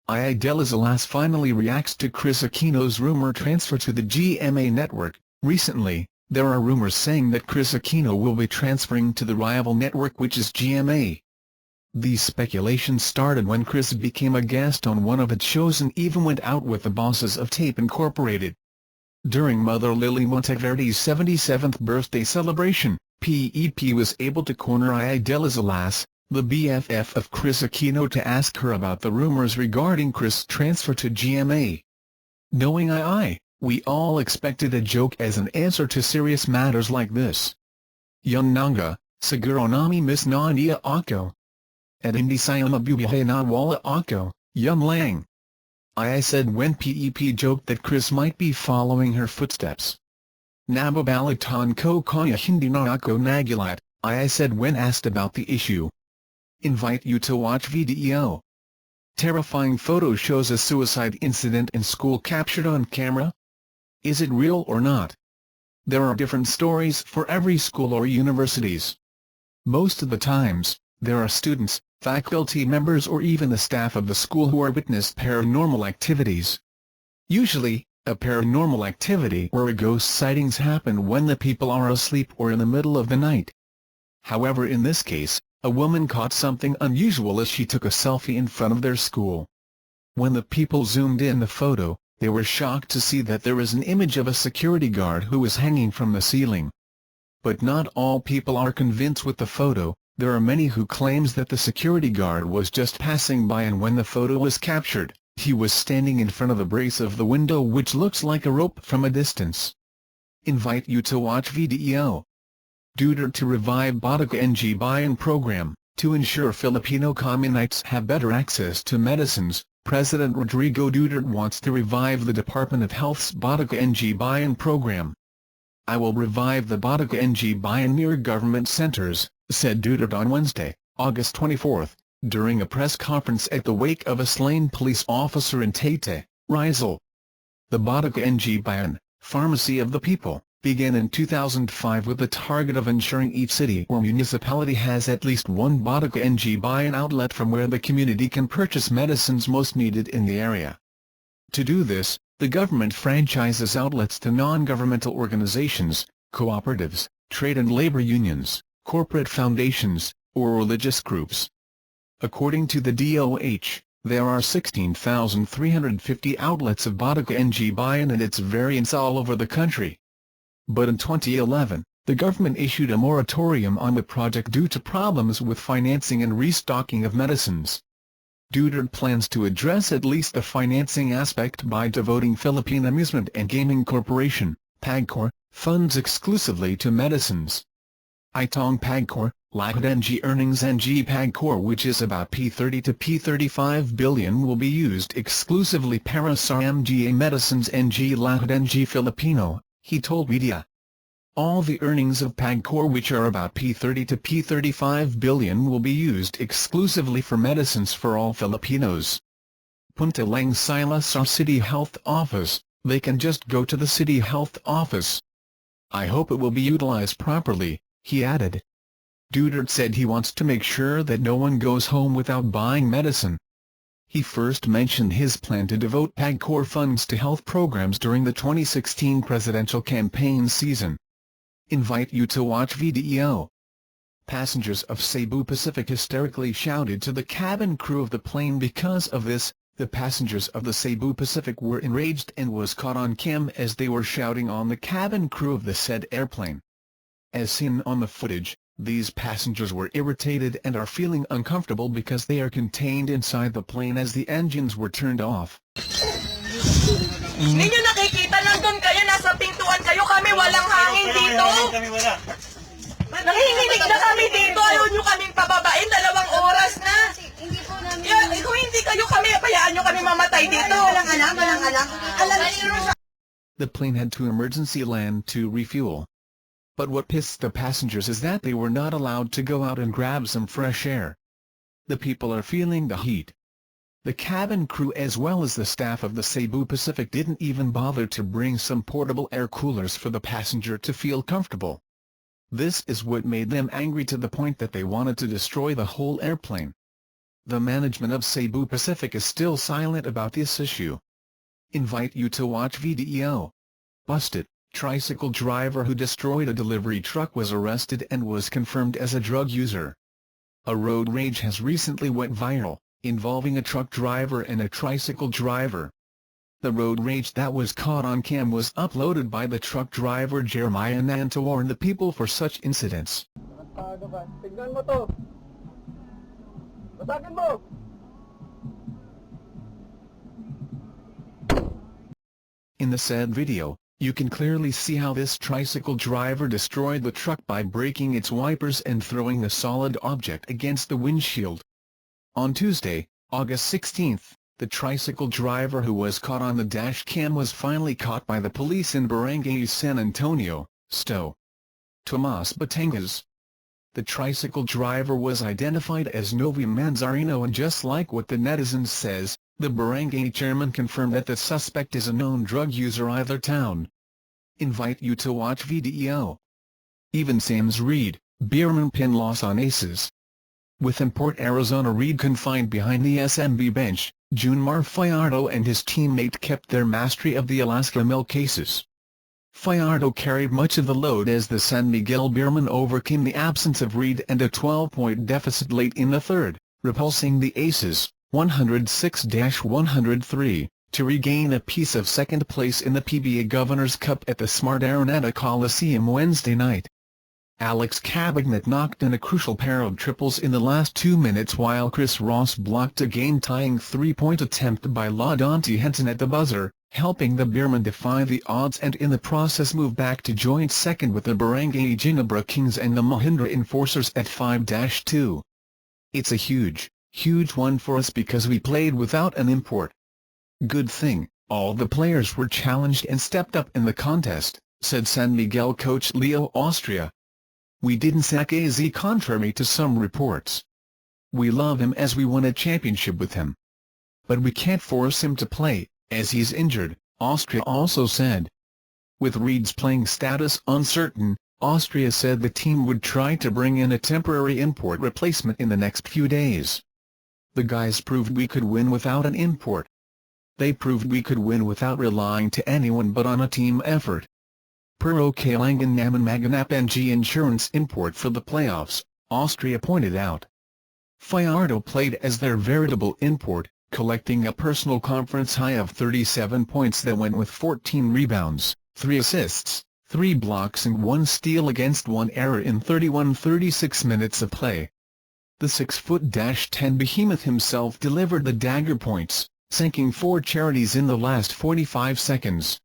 Ai-Ai Delas Alas finally reacts to Kris Aquino's rumor transfer to the GMA network. Recently, there are rumors saying that Kris Aquino will be transferring to the rival network, which is GMA. These speculations started when Kris became a guest on one of its shows and even went out with the bosses of Tape Incorporated. During Mother Lily Monteverde's 77th birthday celebration, PEP was able to corner Ai-Ai Delas Alas, the BFF of Kris Aquino, to ask her about the rumors regarding Kris' transfer to GMA. Knowing Ai-Ai, we all expected a joke as an answer to serious matters like this. Yun nanga, siguro nami-miss na niya ako. At hindi siya mabubuhay na wala ako, yun lang. Ai-Ai said when PEP joked that Kris might be following her footsteps. Nababalitaan ko kaya hindi na ako nagulat, Ai-Ai said when asked about the issue. Invite you to watch video. Terrifying photo shows a suicide incident in school captured on camera. Is it real or not? There are different stories for every school or universities. Most of the times, there are students, faculty members or even the staff of the school who are witnessed paranormal activities. Usually, a paranormal activity or a ghost sightings happen when the people are asleep or in the middle of the night. However, in this case, a woman caught something unusual as she took a selfie in front of their school. When the people zoomed in the photo, they were shocked to see that there is an image of a security guard who is hanging from the ceiling. But not all people are convinced with the photo. There are many who claims that the security guard was just passing by, and when the photo was captured, he was standing in front of the brace of the window which looks like a rope from a distance. Invite you to watch video. Duterte to revive Bayan Bayan program. To ensure Filipino communities have better access to medicines, President Rodrigo Duterte wants to revive the Department of Health's Bayan Bayan program. I will revive the Bayan Bayan near government centers, said Duterte on Wednesday, August 24, during a press conference at the wake of a slain police officer in Taytay, Rizal. The Bayan Bayan, Pharmacy of the People, began in 2005 with the target of ensuring each city or municipality has at least one Bayan Bayan outlet from where the community can purchase medicines most needed in the area. To do this, the government franchises outlets to non-governmental organizations, cooperatives, trade and labor unions, corporate foundations, or religious groups. According to the DOH, there are 16,350 outlets of Bayan Bayan and its variants all over the country. But in 2011, the government issued a moratorium on the project due to problems with financing and restocking of medicines. Duterte plans to address at least the financing aspect by devoting Philippine Amusement and Gaming Corporation, PAGCOR, funds exclusively to medicines. Itong PAGCOR, Lahad ng earnings ng PAGCOR, which is about P30 to P35 billion, will be used exclusively para sa mga medicines ng Lahad ng Filipino, he told media. All the earnings of PAGCOR, which are about P30 to P35 billion, will be used exclusively for medicines for all Filipinos. Punta lang sila sa City Health Office, they can just go to the City Health Office. I hope it will be utilized properly, he added. Duterte said he wants to make sure that no one goes home without buying medicine. He first mentioned his plan to devote PAGCOR funds to health programs during the 2016 presidential campaign season. Invite you to watch video. Passengers of Cebu Pacific hysterically shouted to the cabin crew of the plane. Because of this, the passengers of the Cebu Pacific were enraged and was caught on cam as they were shouting on the cabin crew of the said airplane. As seen on the footage, these passengers were irritated and are feeling uncomfortable because they are contained inside the plane as the engines were turned off. Ninyo nakikita, nandun kayo, nasa pintuan kayo, kami walang hangin dito. Nanginginig na kami dito, ayaw nyo kaming pababain, 2 oras na. Kung hindi kayo kami, payaan nyo kami mamatay dito. Walang alam. The plane had to emergency land to refuel. But what pissed the passengers is that they were not allowed to go out and grab some fresh air. The people are feeling the heat. The cabin crew as well as the staff of the Cebu Pacific didn't even bother to bring some portable air coolers for the passenger to feel comfortable. This is what made them angry to the point that they wanted to destroy the whole airplane. the management of Cebu Pacific is still silent about this issue. Invite you to watch video. Busted, tricycle driver who destroyed a delivery truck was arrested and was confirmed as a drug user. A road rage has recently went viral, involving a truck driver and a tricycle driver. The road rage that was caught on cam was uploaded by the truck driver GMA to warn the people for such incidents. In the said video, you can clearly see how this tricycle driver destroyed the truck by breaking its wipers and throwing a solid object against the windshield. On Tuesday, August 16, the tricycle driver who was caught on the dash cam was finally caught by the police in Barangay San Antonio, Sto. Tomas Batangas. The tricycle driver was identified as Novi Manzarino, and just like what the netizens says, the barangay chairman confirmed that the suspect is a known drug user either town. Invite you to watch video. Even Sam's Reed, Beerman pin loss on aces. With import Arizona Reed confined behind the SMB bench, Junmar Fajardo and his teammate kept their mastery of the Alaska milk cases. Fajardo carried much of the load as the San Miguel Beerman overcame the absence of Reed and a 12-point deficit late in the third, repulsing the aces, 106-103, to regain a piece of second place in the PBA Governor's Cup at the Smart Araneta Coliseum Wednesday night. Alex Cabagnet knocked in a crucial pair of triples in the last 2 minutes, while Chris Ross blocked a game-tying three-point attempt by LaDonte Henson at the buzzer, helping the Beerman defy the odds and in the process move back to joint second with the Barangay Ginebra Kings and the Mahindra Enforcers at 5-2. It's a huge one for us because we played without an import. Good thing, all the players were challenged and stepped up in the contest, said San Miguel coach Leo Austria. We didn't sack AZ contrary to some reports. We love him as we won a championship with him. But we can't force him to play, as he's injured, Austria also said. With Reed's playing status uncertain, Austria said the team would try to bring in a temporary import replacement in the next few days. The guys proved we could win without an import. They proved we could win without relying to anyone but on a team effort. Per Kailangan naman maganap ng insurance import for the playoffs, Austria pointed out. Fajardo played as their veritable import, collecting a personal conference high of 37 points that went with 14 rebounds, 3 assists, 3 blocks and 1 steal against 1 error in 36 minutes of play. The 6'10" behemoth himself delivered the dagger points, sinking 4 charities in the last 45 seconds.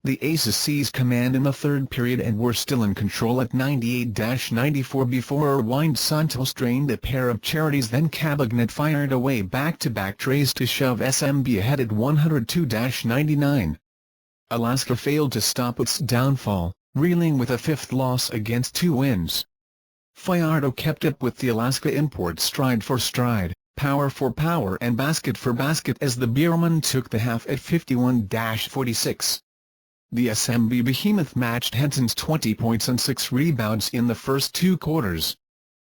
The Aces seized command in the third period and were still in control at 98-94 before Erwind Santos drained a pair of charities, then Cabagnet fired away back-to-back trays to shove SMB ahead at 102-99. Alaska failed to stop its downfall, reeling with a 5th loss against 2 wins. Fajardo kept up with the Alaska import stride for stride, power for power and basket for basket as the Beerman took the half at 51-46. The SMB behemoth matched Henson's 20 points and 6 rebounds in the first 2 quarters.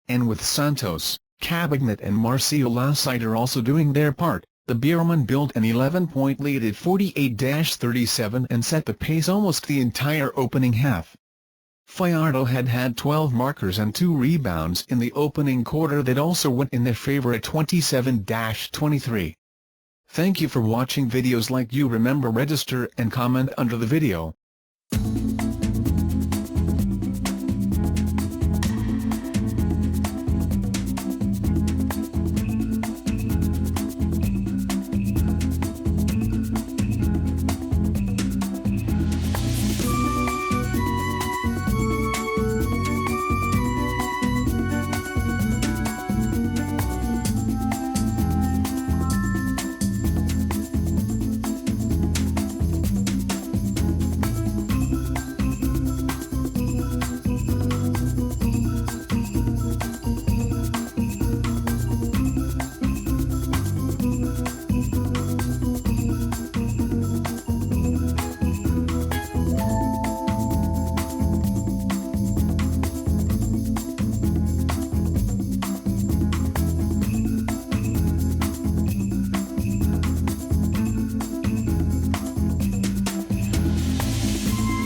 And with Santos, Cabagnet and Marcio Lacider also doing their part, the Beerman built an 11-point lead at 48-37 and set the pace almost the entire opening half. Fajardo had 12 markers and 2 rebounds in the opening quarter that also went in their favor at 27-23. Thank you for watching videos like you. Remember, register and comment under the video.